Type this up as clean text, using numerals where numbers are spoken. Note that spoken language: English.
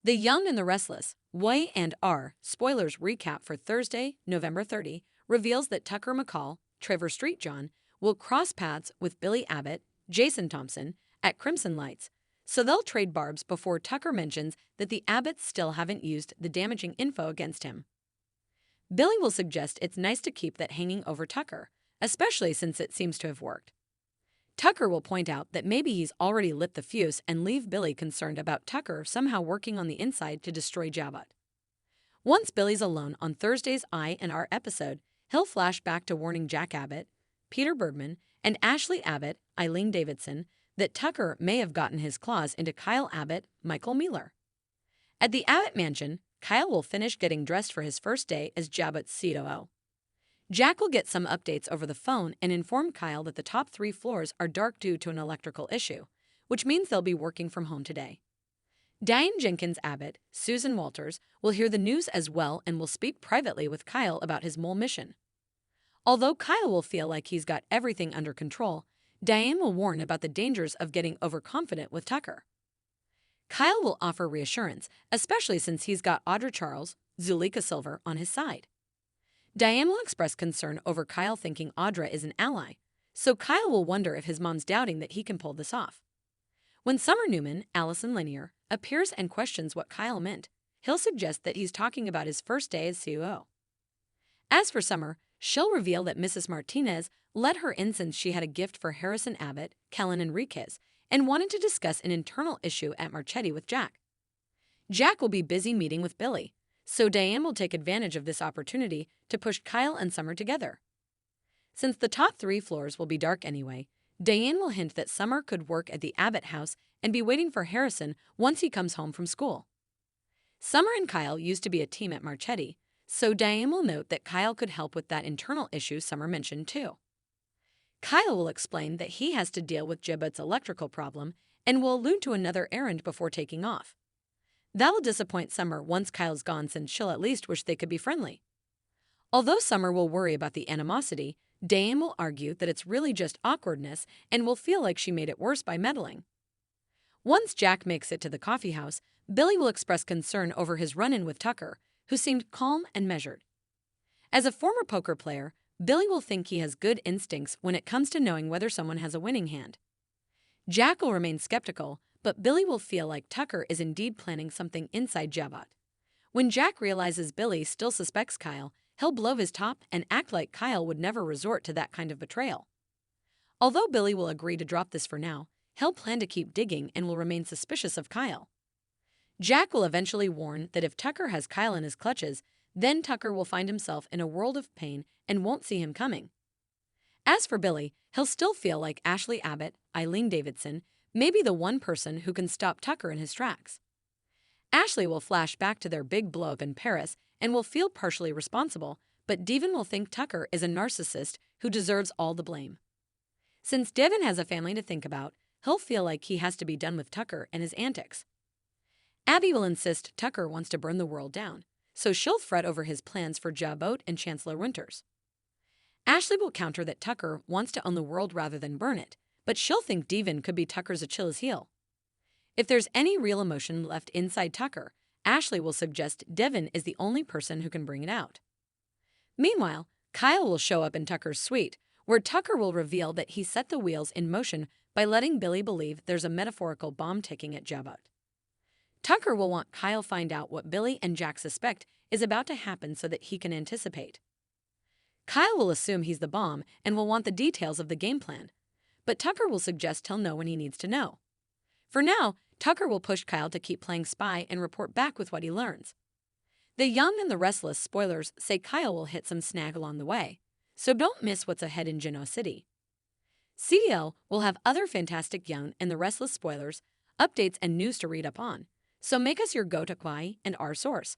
The Young and the Restless, Y and R, spoilers recap for Thursday, November 30, reveals that Tucker McCall, Trevor Street John, will cross paths with Billy Abbott, Jason Thompson, at Crimson Lights, so they'll trade barbs before Tucker mentions that the Abbotts still haven't used the damaging info against him. Billy will suggest it's nice to keep that hanging over Tucker, especially since it seems to have worked. Tucker will point out that maybe he's already lit the fuse and leave Billy concerned about Tucker somehow working on the inside to destroy Jabba. Once Billy's alone on Thursday's I and R episode, he'll flash back to warning Jack Abbott, Peter Bergman, and Ashley Abbott, Eileen Davidson, that Tucker may have gotten his claws into Kyle Abbott, Michael Mueller. At the Abbott mansion, Kyle will finish getting dressed for his first day as Jabba's COO. Jack will get some updates over the phone and inform Kyle that the top 3 floors are dark due to an electrical issue, which means they'll be working from home today. Diane Jenkins Abbott, Susan Walters, will hear the news as well and will speak privately with Kyle about his mole mission. Although Kyle will feel like he's got everything under control, Diane will warn about the dangers of getting overconfident with Tucker. Kyle will offer reassurance, especially since he's got Audra Charles, Zulika Silver, on his side. Diane will express concern over Kyle thinking Audra is an ally, so Kyle will wonder if his mom's doubting that he can pull this off. When Summer Newman, Allison Lanier, appears and questions what Kyle meant, he'll suggest that he's talking about his first day as COO. As for Summer, she'll reveal that Mrs. Martinez let her in since she had a gift for Harrison Abbott, Kellen Enriquez, and wanted to discuss an internal issue at Marchetti with Jack. Jack will be busy meeting with Billy, so Diane will take advantage of this opportunity to push Kyle and Summer together. Since the top 3 floors will be dark anyway, Diane will hint that Summer could work at the Abbott house and be waiting for Harrison once he comes home from school. Summer and Kyle used to be a team at Marchetti, so Diane will note that Kyle could help with that internal issue Summer mentioned too. Kyle will explain that he has to deal with Jabba's electrical problem and will allude to another errand before taking off. That'll disappoint Summer once Kyle's gone since she'll at least wish they could be friendly. Although Summer will worry about the animosity, Diane will argue that it's really just awkwardness and will feel like she made it worse by meddling. Once Jack makes it to the coffee house, Billy will express concern over his run-in with Tucker, who seemed calm and measured. As a former poker player, Billy will think he has good instincts when it comes to knowing whether someone has a winning hand. Jack will remain skeptical, but Billy will feel like Tucker is indeed planning something inside Jabba. When Jack realizes Billy still suspects Kyle, he'll blow his top and act like Kyle would never resort to that kind of betrayal. Although Billy will agree to drop this for now, he'll plan to keep digging and will remain suspicious of Kyle. Jack will eventually warn that if Tucker has Kyle in his clutches, then Tucker will find himself in a world of pain and won't see him coming. As for Billy, he'll still feel like Ashley Abbott, Eileen Davidson, may be the one person who can stop Tucker in his tracks. Ashley will flash back to their big blow-up in Paris and will feel partially responsible, but Devon will think Tucker is a narcissist who deserves all the blame. Since Devon has a family to think about, he'll feel like he has to be done with Tucker and his antics. Abby will insist Tucker wants to burn the world down, so she'll fret over his plans for Jabot and Chancellor Winters. Ashley will counter that Tucker wants to own the world rather than burn it, but she'll think Devon could be Tucker's Achilles heel. If there's any real emotion left inside Tucker, Ashley will suggest Devon is the only person who can bring it out. Meanwhile, Kyle will show up in Tucker's suite, where Tucker will reveal that he set the wheels in motion by letting Billy believe there's a metaphorical bomb ticking at Jabba. Tucker will want Kyle find out what Billy and Jack suspect is about to happen so that he can anticipate. Kyle will assume he's the bomb and will want the details of the game plan, but Tucker will suggest he'll know when he needs to know. For now, Tucker will push Kyle to keep playing spy and report back with what he learns. The Young and the Restless spoilers say Kyle will hit some snag along the way, so don't miss what's ahead in Genoa City. CDL will have other fantastic Young and the Restless spoilers, updates, and news to read up on, so make us your go-to Kwai and our source.